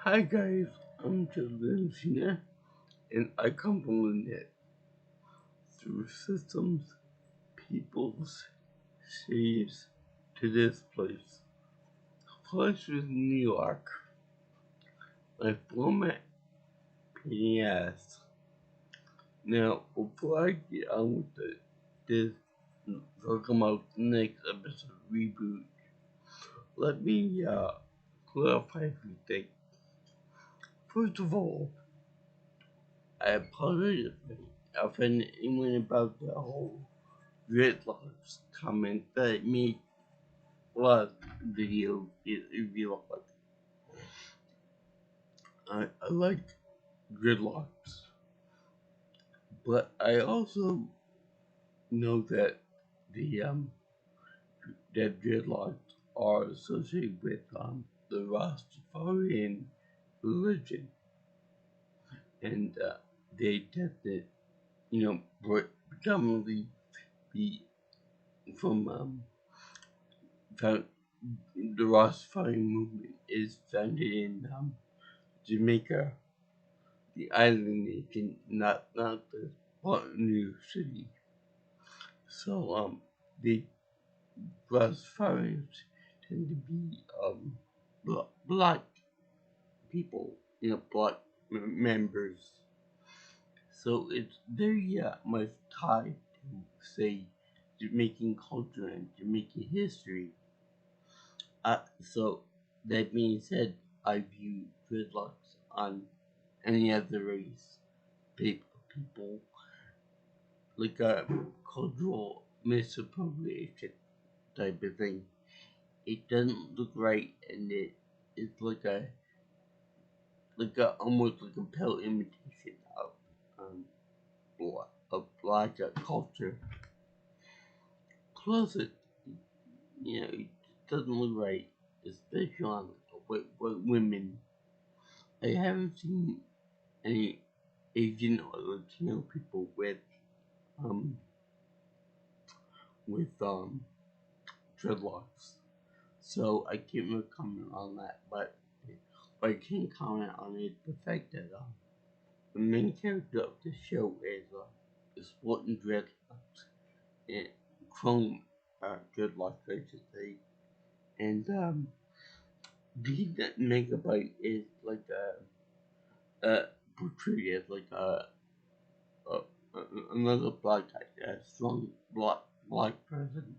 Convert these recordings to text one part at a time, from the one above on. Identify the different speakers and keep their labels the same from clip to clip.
Speaker 1: Hi guys, I'm Jordan Cena, and I come from the net through systems, peoples, cities to this place. Place is New York. My format pain ass. Now, before I get on with this, talk about the next episode reboot. Let me clarify a few things. First of all, I apologize if I offended anyone about the whole dreadlocks comment that I made last video. If you like, I like dreadlocks, but I also know that the that dreadlocks are associated with the Rastafarian religion, and they tend to, predominantly be from found, the Rastafarian movement is founded in Jamaica, the island nation, not the part of New York City. So the Rastafarians tend to be black people, black members. So it's very much tied to, say, Jamaican culture and Jamaican history. So that being said, I view dreadlocks on any other race, people, like a cultural misappropriation type of thing. It doesn't look right, and it's like a almost like a pale imitation of black culture. Plus, it doesn't look right, especially on white women. I haven't seen any Asian or Latino people um with dreadlocks. So I can't really comment on that, but I can comment on it the fact that the main character of the show is sporting dreadlocks and chrome dreadlocks, I should say, and being that Megabyte is like portrayed as like a another black guy, a strong black person.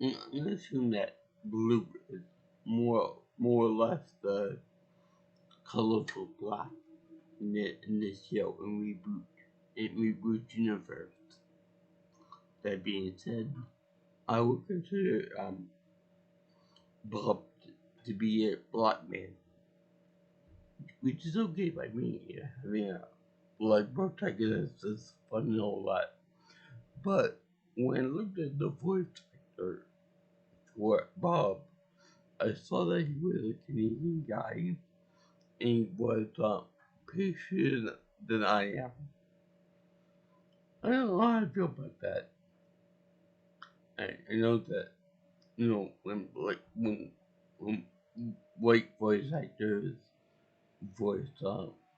Speaker 1: I'm gonna assume that blue is more or less the colorful black in this show and reboot universe. That being said, I would consider Bob to be a black man, which is okay by me. Yeah, I mean, like protagonist is fun and all that, but when I looked at the voice actor for Bob, I saw that he was a Canadian guy and he was patient than I am. I don't know how I feel about that. I know that when white voice actors voice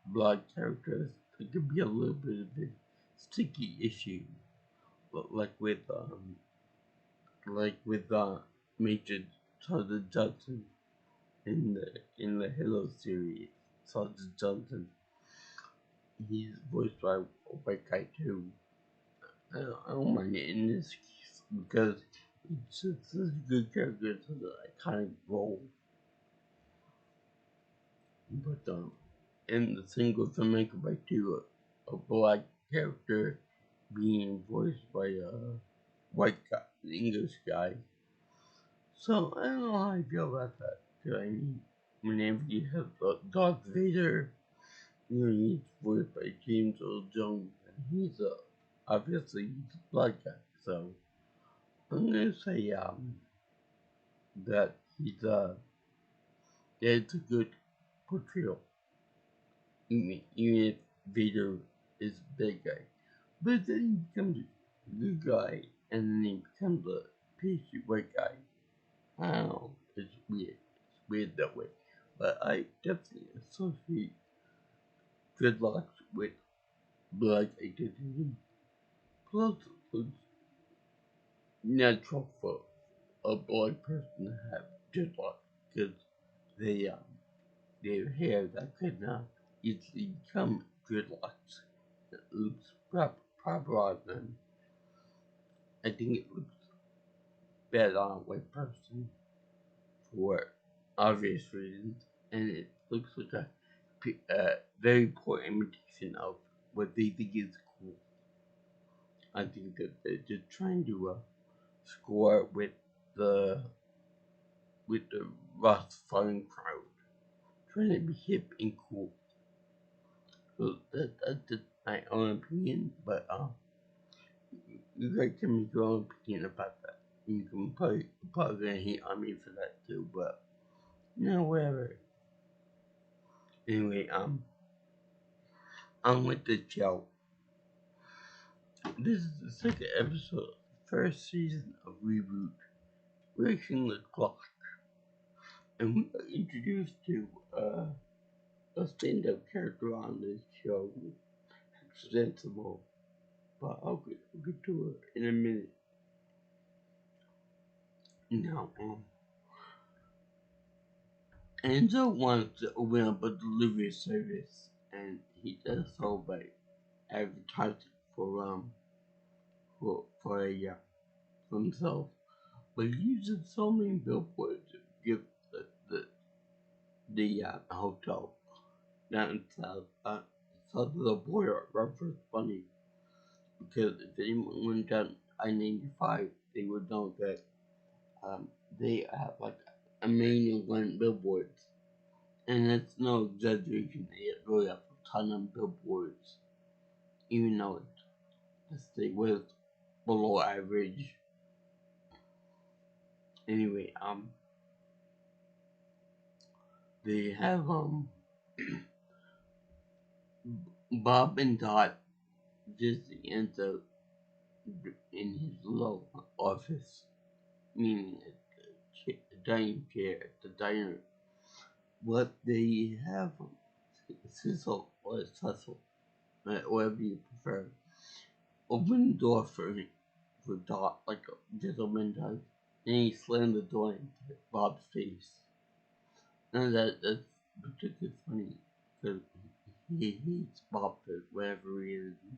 Speaker 1: black characters, it could be a little bit of a sticky issue, but like with Major Sergeant Johnson in the Halo series. Sergeant Johnson, he's voiced by a white guy too. I don't mind it in this case because it's just such a good character to the iconic role. But in the single filmmaker by two, a black character being voiced by a white guy, an English guy. So I don't know how I feel about that. 'Cause I mean, whenever you have Darth Vader, he's voiced by James Earl Jones, and obviously he's a black guy. So I'm gonna say that that it's a good portrayal, even if Vader is a bad guy. But then he becomes a good guy, and then he becomes a pasty white guy. I don't know. It's weird. It's weird that way. but I definitely associate dreadlocks with black identity. Plus, it's natural for a black person to have dreadlocks because they their hair that could not easily become dreadlocks. It looks proper on them. I think it looks better on a white person for obvious reasons, and it looks like a very poor imitation of what they think is cool. I think that they're just trying to score the with the Rastafarian crowd, trying to be hip and cool. So that's just my own opinion, but you guys can make your own opinion about that. You can probably gonna hate on me for that too, but whatever. Anyway, on with the show. This is the second episode of the first season of Reboot, Racing the Clock, and we are introduced to a stand-up character on this show, Accidental, but I'll get to it in a minute. Now, Enzo wants to open up a delivery service, and he does so by advertising for himself, but he uses so many billboards to give the hotel down south south of the border. Reference funny because if anyone went down I-95, they would know that they have like a million billboards, and that's no exaggeration. They really have a ton of billboards, even though the state was below average. Anyway, they have Bob and Dot just ends up in his little office, meaning at the dining chair at the diner. What they have Cecil or Cecil, whatever you prefer, open the door for Dot like a gentleman does, and he slammed the door into Bob's face. And that's particularly funny because he hates Bob for whatever reason.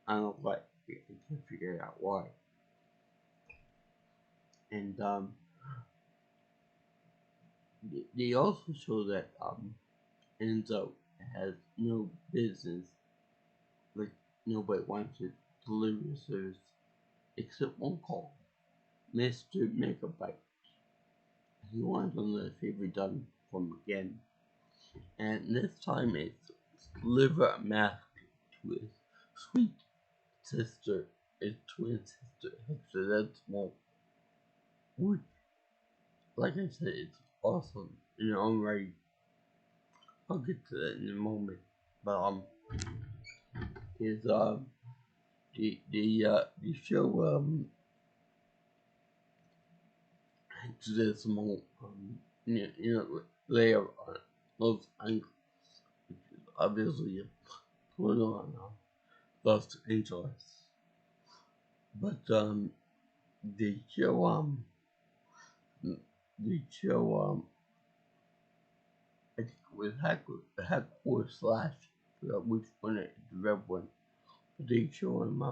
Speaker 1: I don't know why. I can't figure out why. And they also show that Enzo has no business, like nobody wants to deliver service except one call, Mr. Megabyte. He wants another favor done for him again, and this time it's deliver a mask to his sweet sister, his twin sister. So that's more, which, like I said, it's awesome in your own right. I'll get to that in a moment. But is the show this more layer on Los Angeles, which is obviously going on Los Angeles. But the show I think it was Hackworth slash which one is the red one. But they show him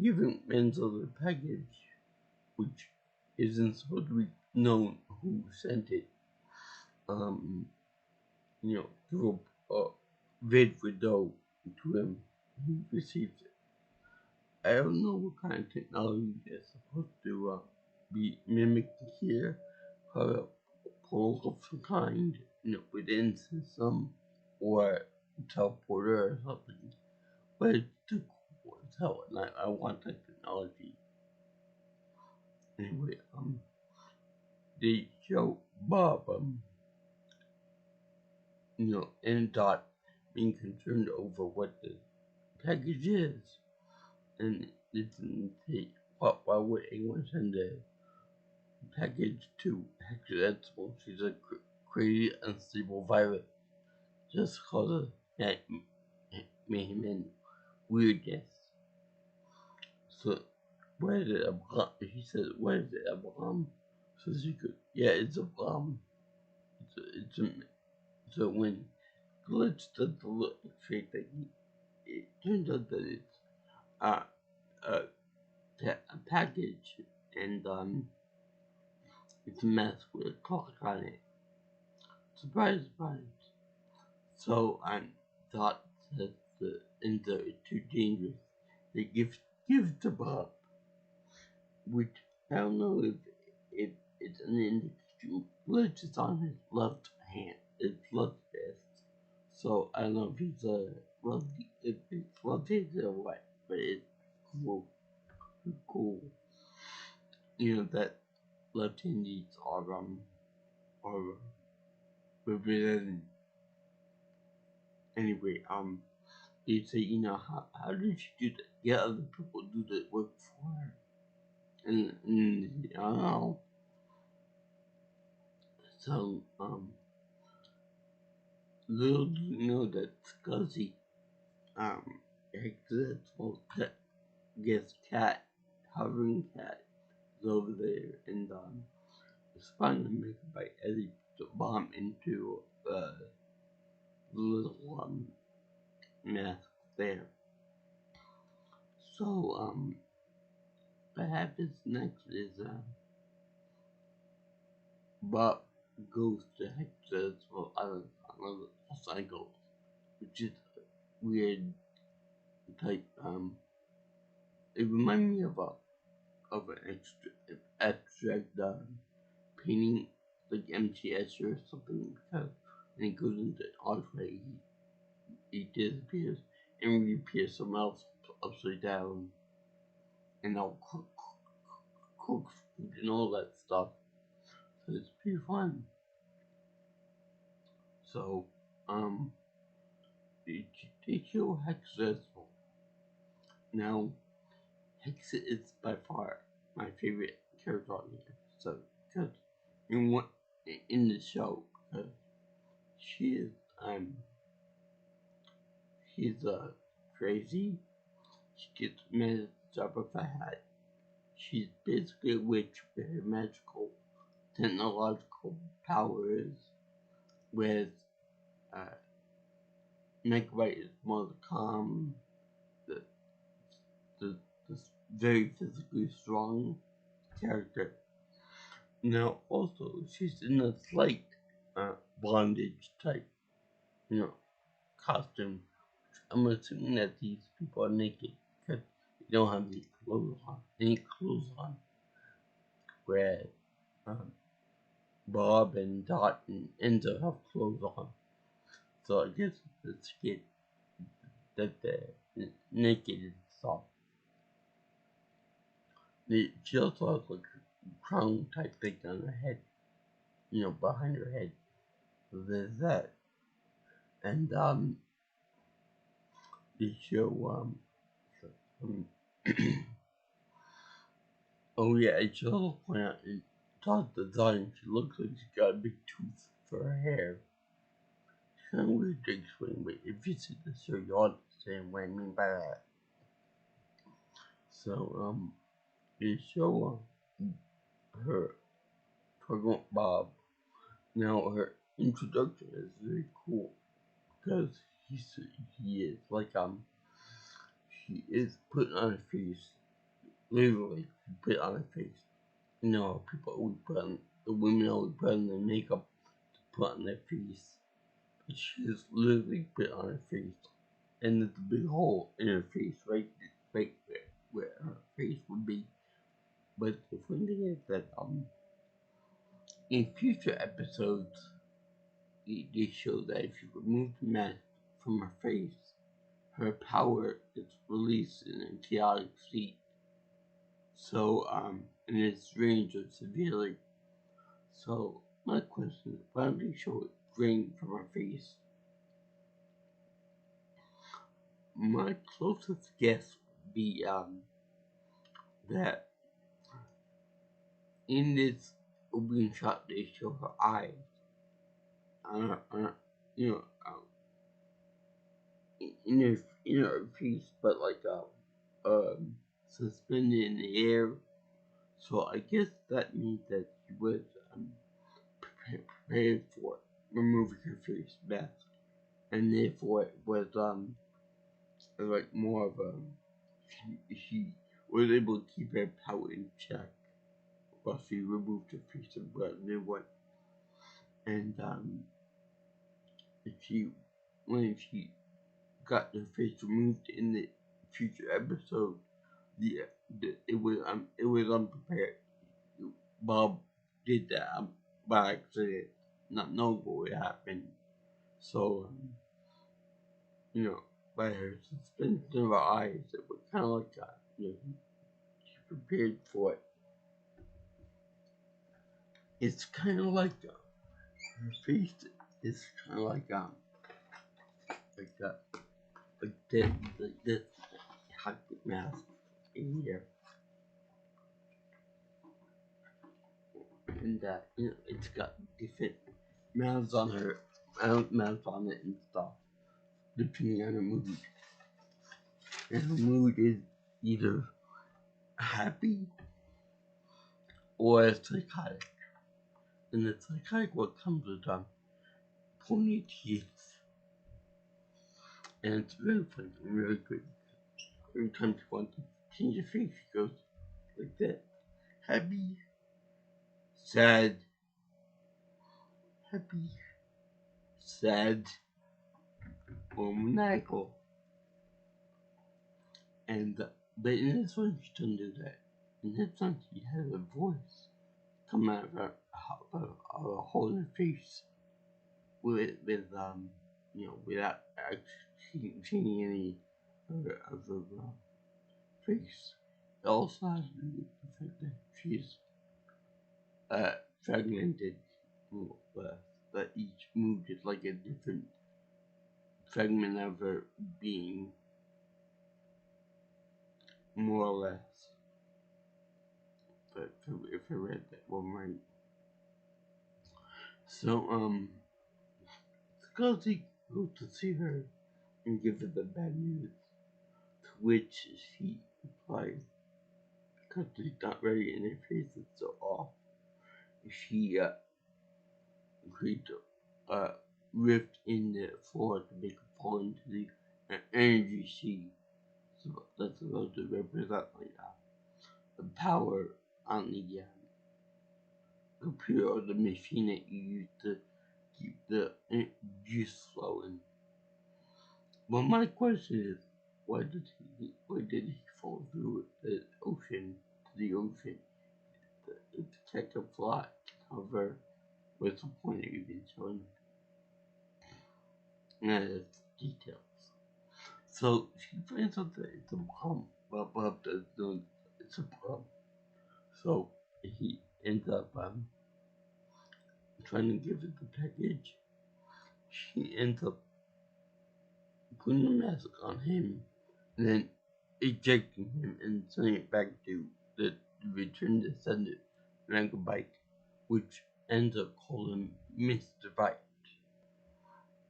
Speaker 1: giving Menzel the package, which isn't supposed to be known who sent it. Through a vid window to him, he receives it. I don't know what kind of technology they're supposed to be mimicking here. A portal of some kind, within system or teleporter or something. But it's too cool as hell, and I want that technology. Anyway, they show Bob, and Dot being concerned over what the package is, and it didn't say, why would anyone send a package to Accidental? She's a crazy unstable virus just causes mayhem and weirdness. So, what is it, a bomb? He said, what is it, a bomb? So she could, yeah, it's a bomb. So when Glitch does the little trick that it turns out that it's uh, a, a package, and it's a mess with a clock on it. Surprise, surprise. So thought that the Ender is too dangerous. They give to Bob, which I don't know if it's an indication. Glitch is on his left hand, his left fist. So I don't know if he's a lefty, if he's left-handed or what, but it's cool. You know that left-handeds are represented. Anyway, they say, you know, how did you do that? Get other people do the work for her. And I don't know. So, little do you know that Scuzzy, successful gets cat, hovering cat, is over there, and, is finally make a bite as he puts a bomb into, the little, mask there. So, what happens next is, Bob goes to Hex's other cycles, which is weird type. It reminds me of an abstract painting, like MTS or something. Because when he goes into Osprey, he disappears and reappears somewhere else upside down, and all cooks and all that stuff. So it's pretty fun. So, they kill Hexa. Now, Hexa is by far my favorite character on the episode, because in the show, because she is, she's, crazy. She gets messed up with a hat. She's basically a witch with her magical technological powers, with, Megwright is more the calm, the, the very physically strong character. Now, also, she's in a slight, bondage type, you know, costume. I'm assuming that these people are naked because they don't have any clothes on. Whereas, um, Bob and Dot and Enzo have clothes on. So I guess it's kid that they're naked and soft. She also has like a crown type thing on her head, you know, behind her head. So there's that. And they show um oh yeah, I should also point out in Todd's design, she looks like she's got a big tooth for her hair. It's kind of weird to explain, but if you see the show, you'll understand what I mean by that. So they show her talking about Bob. Now her introduction is very cool because he is like she is putting on a face, literally put on a face. You know, people always put on, the women always put on their makeup to put on their face, but she is literally put on her face, and there's a big hole in her face, right where her face would be. But the funny thing is that in future episodes, they show that if you remove the mask from her face, her power is released in a chaotic state. So, and its range of severely. So, my question is, why don't they show it drain from her face? My closest guess would be, that in this opening shot they show her eyes, you know, in her face, but like suspended in the air. So I guess that means that she was prepared for removing her face mask, and therefore it was like more of a she was able to keep her power in check while she removed her face and brought a new one. And she when she got her face removed in the future episode, it was unprepared. Bob did that by accident, not knowing what would happen. So by her suspension of her eyes, it was kind of like she prepared for it. It's kind of like her face is kind of like that, like this hybrid mask in here, and it's got different mouths on her, mouths on it and stuff, depending on her mood. And her mood is either happy or psychotic. And the psychotic what comes with pointy teeth. And it's very funny and really good. Every time she wants to change her face, she goes like that. Happy, sad, happy, sad, or maniacal. But in this one, she doesn't do that. In this one, she has a voice come out of her holding her face without actually changing any of her face. It also has to do with the fact that she's fragmented, that each move is like a different fragment of her being, more or less. But if I read that one right. So, Scotty goes to see her and gives her the bad news, to which she replies, because she's not ready and her face is so off, she agreed to rift in the floor to make a fall into the energy sea. So that's supposed to represent like the power on the computer or the machine that you use to keep the juice flowing. Well, my question is, why did he fall through the ocean to the ocean to catch a fly? However, what's the point of even showing that's details? So she finds out that it's a bomb. Bob doesn't know it's a bomb. So he ends up trying to give it the package. She ends up putting the mask on him and then ejecting him and sending it back to the return descendant Megabyte, which ends up calling Mr. Byte.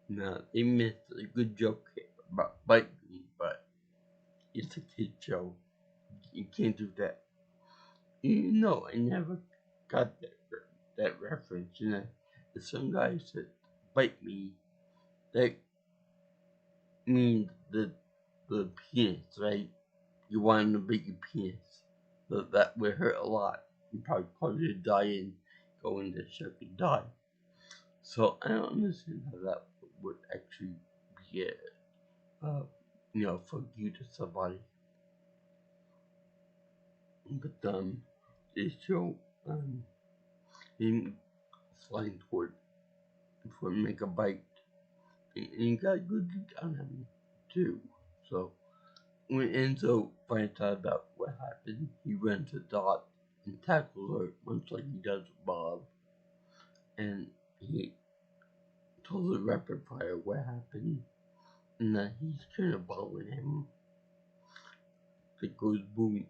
Speaker 1: Now, they missed a good joke about Byte Me, but it's a kid show. You can't do that. I never got that reference. Some guy said, "Bite me." That means the penis, right? You want him to bite your penis. But that would hurt a lot. You probably cause you to die and go into shock and die. So I don't understand how that would actually be fuck you to somebody. But they show him flying toward make a bite, and he got a good on him too. So when Enzo finds out about what happened, he runs to Dot and tackles her, much like he does with Bob, and he told the rapid fire what happened, and that he's trying to bomb him. It goes boom.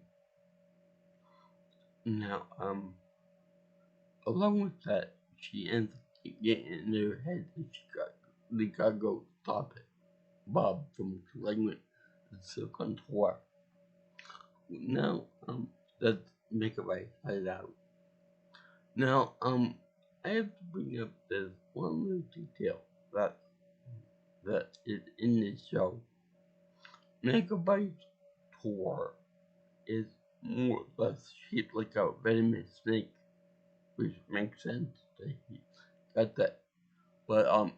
Speaker 1: Now, along with that, she ends up get in their head that they gotta go stop it. Bob from collecting the Silicon Tour. Now, let's make it right side out. Now, I have to bring up this one little detail that is in this show. Megabyte's tour is more or less shaped like a venomous snake, which makes sense that he got that. But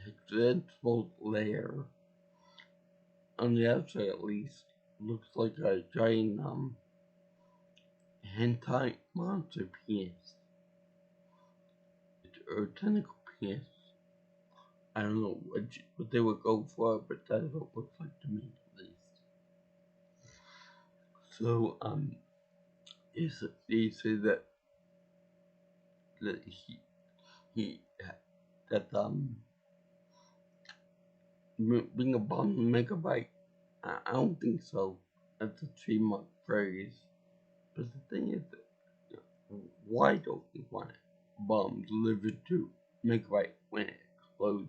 Speaker 1: his ventral layer, on the outside at least, looks like a giant hentai monster penis. Or tentacle penis. I don't know what they would go for, but that's what it looks like to me at least. So they say that he that being a bomb megabyte. I don't think so. That's a trademark phrase. But the thing is, why don't we want a bomb delivered to megabyte when it explodes?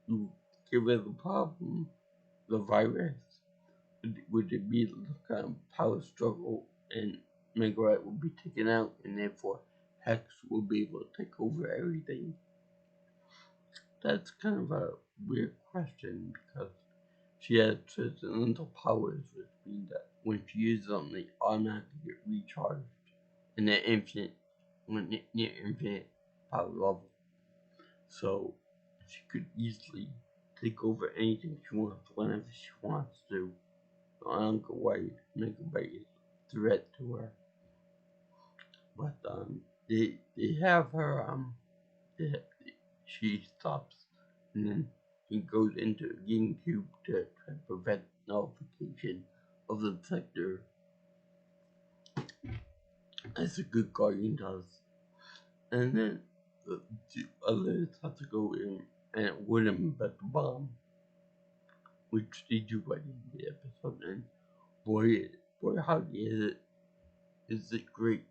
Speaker 1: You get rid of the problem, the virus. Would it be the kind of power struggle and megabyte would be taken out, and therefore Hex would be able to take over everything? That's kind of a weird question because she has transcendental powers, which means that when she uses them, they automatically get recharged in the near infinite power level. So she could easily take over anything she wants whenever she wants to. I don't know why megabyte is a threat to her. But they have her she stops and then he goes into a GameCube to try to prevent nullification of the sector, as a good guardian does. And then the others have to go in and win him at the bomb, which they do by the end of the episode. And boy, howdy is it great.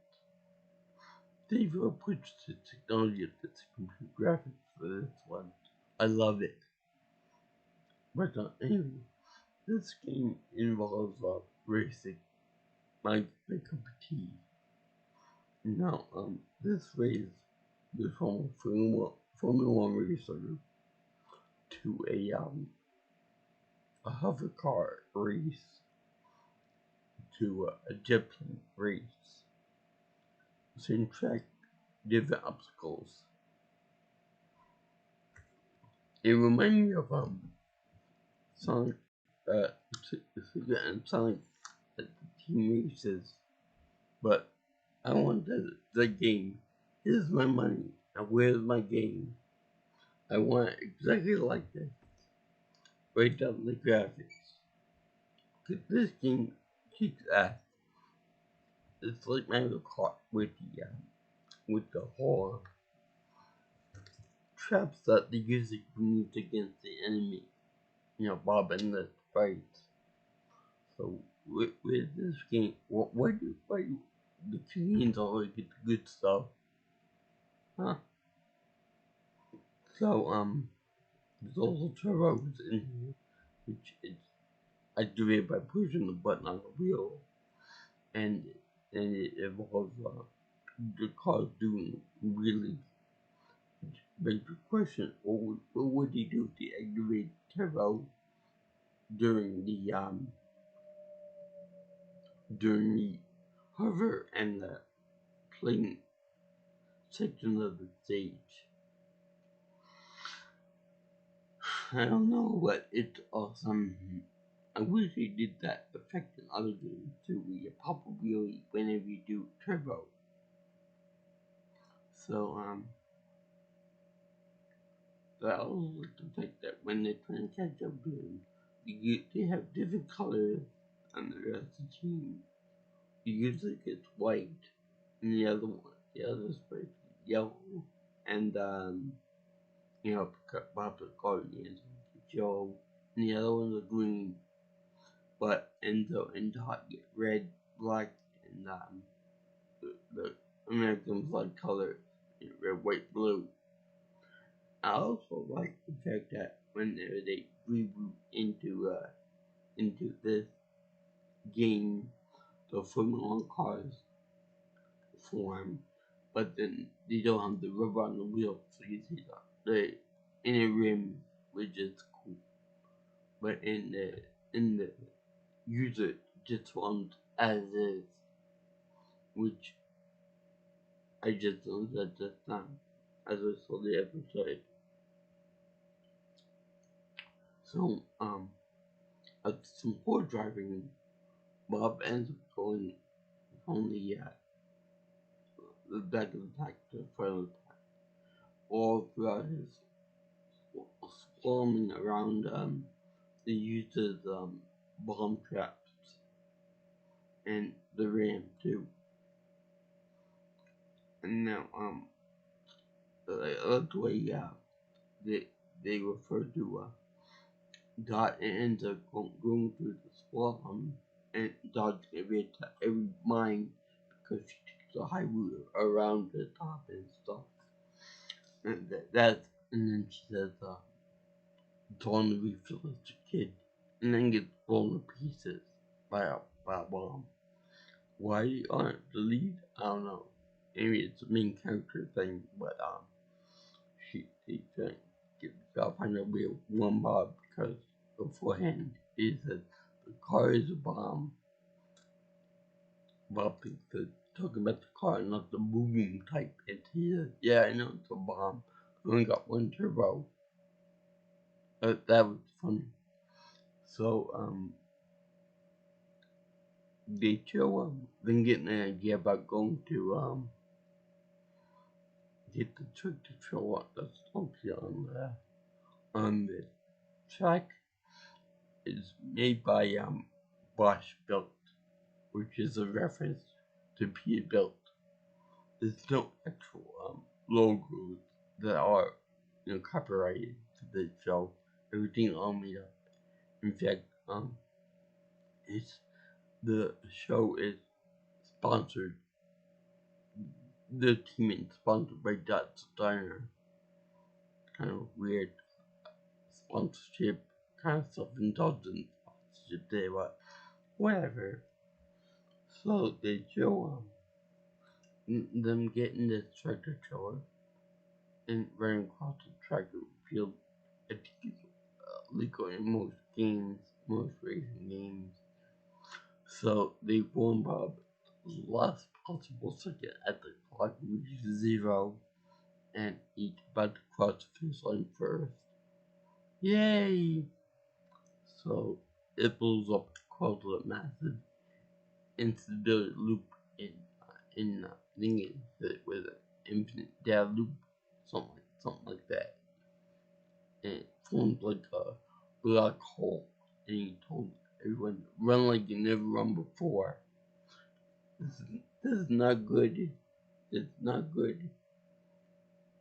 Speaker 1: They've approached the technology of this computer graphics for this one. I love it. But anyway, this game involves racing, my cup of tea. Now, this race is from Formula One racer to a hover car race to a jet plane race. Same track, different obstacles. It reminds me of Sonic, and Sonic at the team races, but I want the game. Here's my money. Now where's my game? I want it exactly like this. Right down the graphics. Cause this game kicks ass. It's like Mario Kart with the whole traps that they usually use against the enemy. Bob and the fights. So with this game, why do the Canadians always get the good stuff? Huh? So there's also turbos in here, which is activated by pushing the button on the wheel, and it involves the car doing really. Begs the question: what would he do if he activated turbo during the hover and the plane section of the stage? I don't know, but it's awesome. I wish they did that effect in other games too, where you pop a wheelie whenever you do turbo. So, I also like the fact that when they're trying to catch up to him, they have different colors on the rest of the team. He usually gets white, and the other sprite yellow, and Bob the Guardians, Joe, and the other ones are green. But Enzo and Dot get red, black, and the American blood color. red, white, blue. I also like the fact that whenever they reboot into this game, the Formula One cars form, but then they don't have the rubber on the wheel, so you see the inner rim, which is cool. But in the user just runs as is, which I just noticed at this time as I saw the episode. So at some poor driving, Bob ends up going on the back of the pack to the front of the pack, all throughout his swarming around the user's bomb traps and the ram too. And now I love the way they refer to Dot ends up going through the swarm and Dot's every mine because she takes a high route around the top and stuff. And and then she says Dawn refills the kid and then gets blown to pieces by a bomb. Why aren't the lead? I don't know. Maybe it's a main character thing, but they try to get herself on the wheel one Bob because beforehand he said the car is a bomb. Bob thinks they're talking about the car, not the moving type. And he said, yeah, I know it's a bomb. I only got one turbo. That was funny. So they show then getting an idea about going to get the truck to show up that's funky on the track is made by Bosch Built, which is a reference to Peterbilt. There's no actual logos that are copyrighted to the show. Everything all made up. In fact, it's the show is sponsored. The team is sponsored by Dutch Diner. Kind of weird sponsorship, kind of self-indulgent sponsorship there, but whatever. So they show them getting this tractor trailer and running across the tractor field. I think it's legal in most games, most racing games. So they warn Bob the last possible second at the clock reaches 0 and each about to cross the finish line first. Yay! So it blows up across the massive instability loop in thinking it with an infinite data loop, something like that. And it formed like a black hole. And he told everyone, run like you never run before. This is not good. It's not good.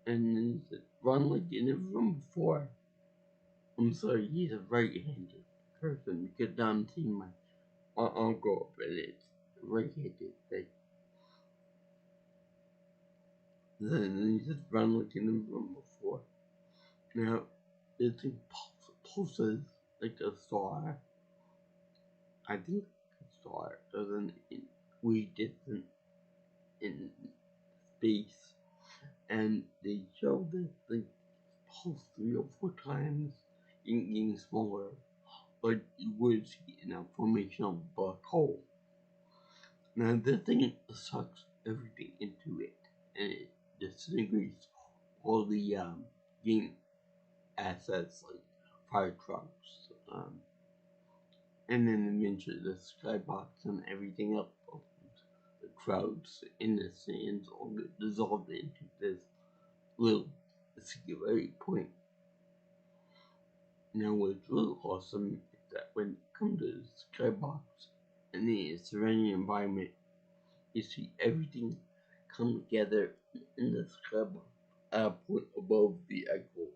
Speaker 1: And then he said, run like you never run before. I'm sorry, he's a right-handed person because I'm seeing my uncle and it's right-handed thing. Then he said, run like you never run before. Now, this thing pulses like a star. I think a star doesn't way distant in space. And they show this thing pulse 3 or 4 times, getting smaller, like you would see in a formation of a black hole. Now this thing sucks everything into it, and it disintegrates all the game assets like fire trucks, and then eventually the skybox and everything else. The crowds in the sands all get dissolved into this little singularity point. Now what's really awesome is that when you come to the skybox and the surrounding environment, you see everything come together in the skybox at a point above the actual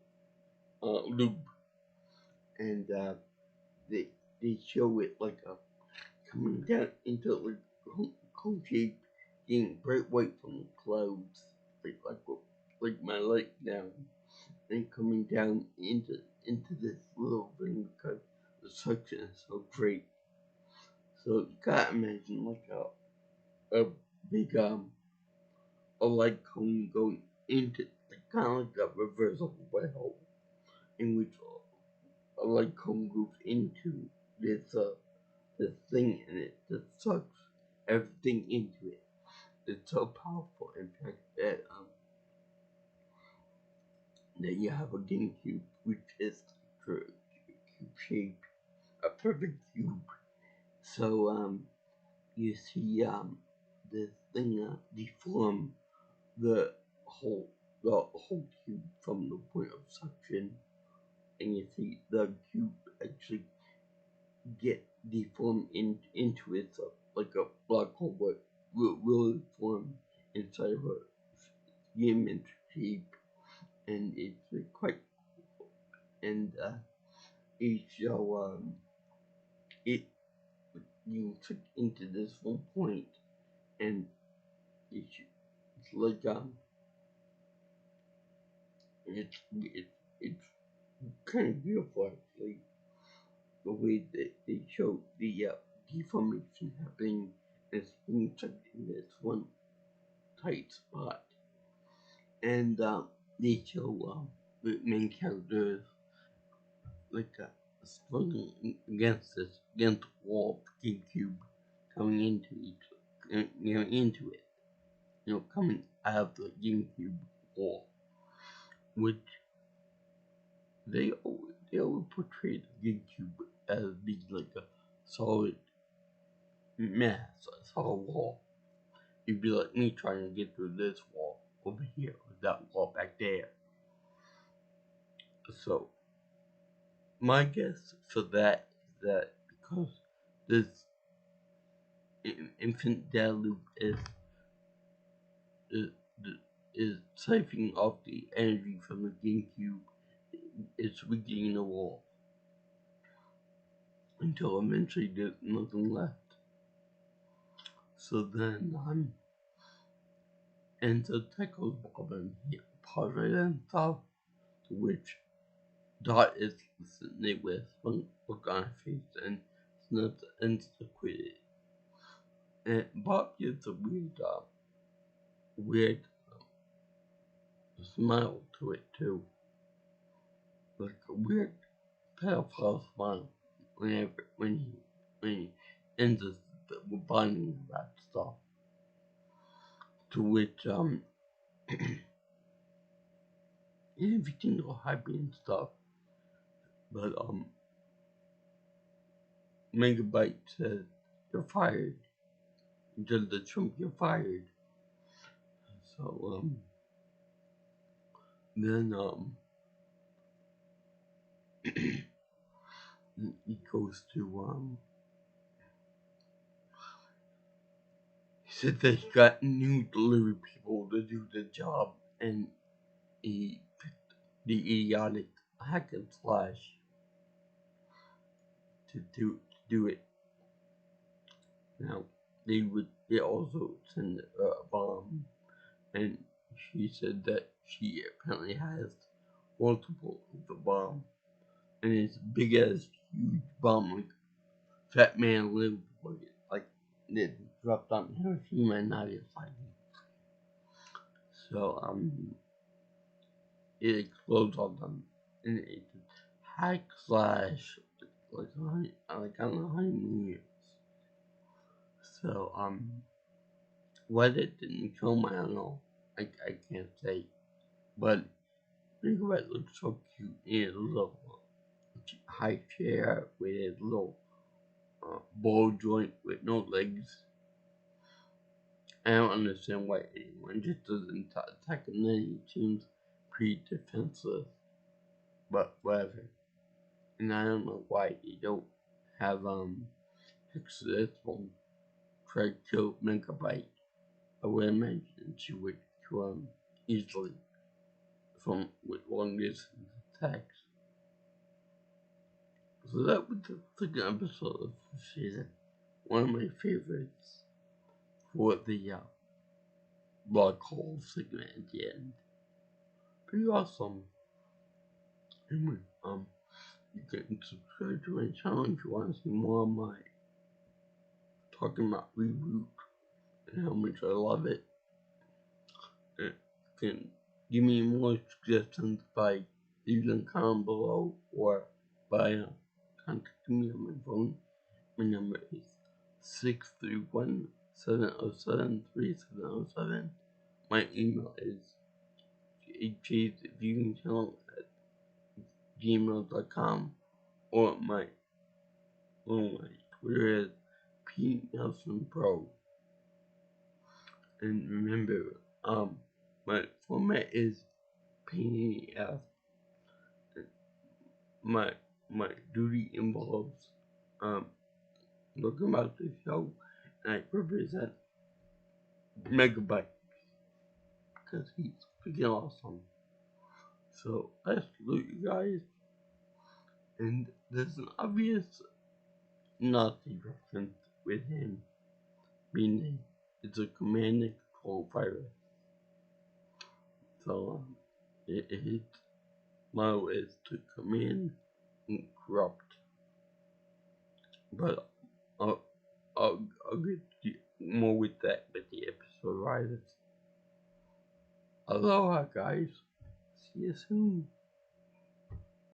Speaker 1: loop. And they show it like coming down into like cone shape, getting bright white from the clouds, like like my leg down and coming down into this little thing because the suction is so great. So you gotta imagine like a big a light cone going into like kind of like a reversible well in which a light cone goes into this thing and it just sucks everything into it. It's so powerful, in fact, that you have a GameCube, which is cube shape, a perfect cube. So you see this thing deform the whole cube from the point of suction, and you see the cube actually get deformed into itself like a black hole, but will form inside of a image shape, and it's quite and it shall it you took into this one point, and it's like it's kind of beautiful actually, the way that they show the deformation happening and it's being stuck in this one tight spot, and they show the main characters like struggling against the wall of GameCube, coming into into it, coming out of the GameCube wall, which they always portray the GameCube as being like a solid mass, a solid wall. You'd be like me trying to get through this wall over here or that wall back there. So my guess for that is that because this infant data loop is is siphoning off the energy from the GameCube, it's weakening the wall until eventually there's nothing left. So then ends the Tycho's Bobbin. He paused right and stuff, to which Dot is sitting there with one look on her face and snaps ends to quit it. And Bob gives a weird smile to it too. Like a weird pedophile smile when he ends the bonding about stuff. To which everything all happy and stuff. But Megabyte says you're fired. Just the Trump, you're fired. So then he goes to he said that he got new delivery people to do the job, and he picked the idiotic hack and slash to do it. Now they also send a bomb, and she said that she apparently has multiple of the bomb, and it's big as huge bomb like Fat Man lived with it, like it dropped on Hiroshima and Nagasaki. So it explodes on them, and it's hack slash like I don't know how many years. So what it didn't film, I don't know. I can't say, but Megabyte looks so cute in his little high chair with his little ball joint with no legs. I don't understand why anyone just doesn't attack him. Then he seems pretty defenseless, but whatever. And I don't know why they don't have Exodus one try to kill Megabyte. I would imagine she would kill him easily from with long distance attacks. So that was the second episode of the season. One of my favorites for the black hole segment at the end. pretty awesome. Anyway, you can subscribe to my channel if you want to see more of my talking about Reboot and how much I love it. And you can give me more suggestions by leaving a comment below or by contacting me on my phone. My number is 631-707-3707. My email is jviewingchannel@gmail.com or my Twitter is PNelsonPro. And remember, my format is pain in the ass. My duty involves looking about the show, and I represent Megabyte because he's freaking awesome. So I salute you guys, and there's an obvious Nazi reference with him, meaning it's a command and control virus. So his motto is to command and corrupt. But I'll get more with that with the episode rises. Aloha, guys. See you soon.